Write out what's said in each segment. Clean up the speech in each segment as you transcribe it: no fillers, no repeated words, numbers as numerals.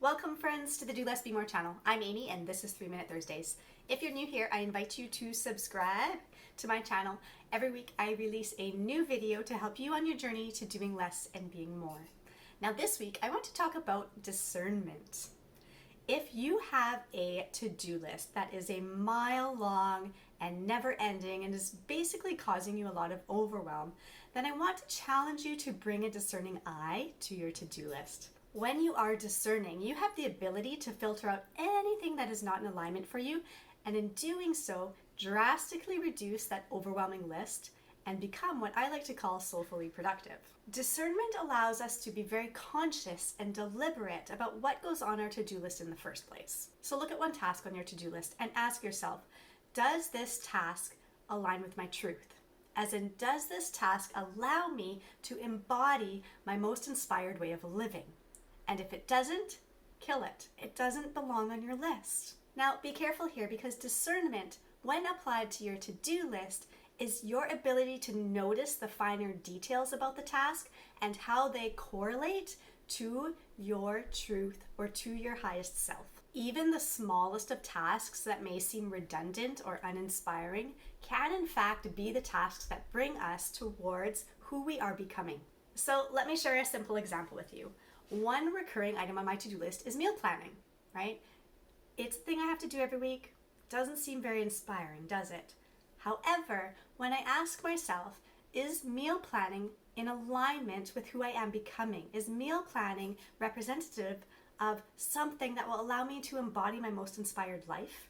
Welcome friends to the Do Less Be More channel. I'm Amy and this is 3 Minute Thursdays. If you're new here, I invite you to subscribe to my channel. Every week I release a new video to help you on your journey to doing less and being more. Now this week I want to talk about discernment. If you have a to-do list that is a mile long and never ending and is basically causing you a lot of overwhelm, then I want to challenge you to bring a discerning eye to your to-do list. When you are discerning, you have the ability to filter out anything that is not in alignment for you, and in doing so, drastically reduce that overwhelming list and become what I like to call soulfully productive. Discernment allows us to be very conscious and deliberate about what goes on our to-do list in the first place. So look at one task on your to-do list and ask yourself, does this task align with my truth? As in, does this task allow me to embody my most inspired way of living? And if it doesn't, kill it. It doesn't belong on your list. Now, be careful here because discernment, when applied to your to-do list, is your ability to notice the finer details about the task and how they correlate to your truth or to your highest self. Even the smallest of tasks that may seem redundant or uninspiring can in fact be the tasks that bring us towards who we are becoming. So let me share a simple example with you. One recurring item on my to-do list is meal planning, right? It's a thing I have to do every week. Doesn't seem very inspiring, does it? However, when I ask myself, is meal planning in alignment with who I am becoming? Is meal planning representative of something that will allow me to embody my most inspired life?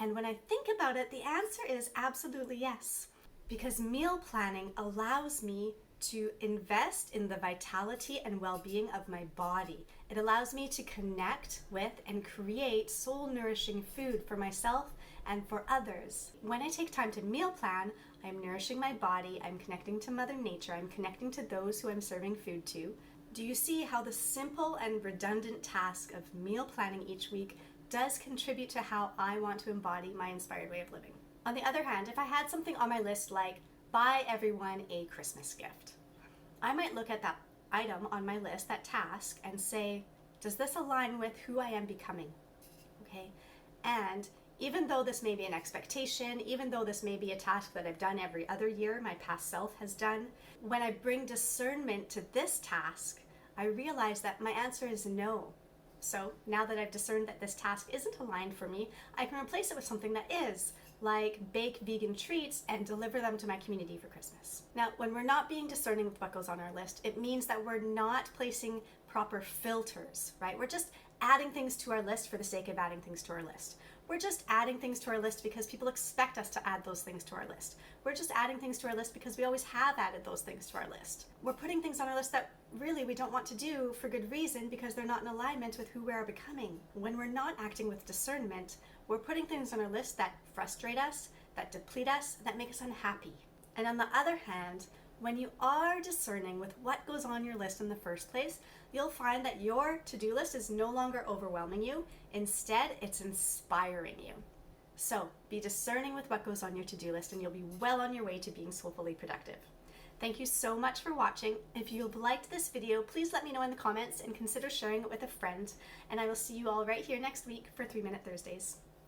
And when I think about it, the answer is absolutely yes. Because meal planning allows me to invest in the vitality and well-being of my body. It allows me to connect with and create soul-nourishing food for myself and for others. When I take time to meal plan, I'm nourishing my body, I'm connecting to Mother Nature, I'm connecting to those who I'm serving food to. Do you see how the simple and redundant task of meal planning each week does contribute to how I want to embody my inspired way of living? On the other hand, if I had something on my list like buy everyone a Christmas gift, I might look at that item on my list, that task, and say, does this align with who I am becoming? Okay, and even though this may be an expectation, even though this may be a task that I've done every other year, my past self has done, when I bring discernment to this task, I realize that my answer is no. So now that I've discerned that this task isn't aligned for me, I can replace it with something that is, like bake vegan treats and deliver them to my community for Christmas. Now, when we're not being discerning with what goes on our list, it means that we're not placing proper filters, right? We're just adding things to our list for the sake of adding things to our list. We're just adding things to our list because people expect us to add those things to our list. We're just adding things to our list because we always have added those things to our list. We're putting things on our list that really we don't want to do for good reason because they're not in alignment with who we are becoming. When we're not acting with discernment, we're putting things on our list that frustrate us, that deplete us, that make us unhappy. And on the other hand, when you are discerning with what goes on your list in the first place, you'll find that your to-do list is no longer overwhelming you. Instead, it's inspiring you. So be discerning with what goes on your to-do list and you'll be well on your way to being soulfully productive. Thank you so much for watching. If you've liked this video, please let me know in the comments and consider sharing it with a friend. And I will see you all right here next week for 3 Minute Thursdays.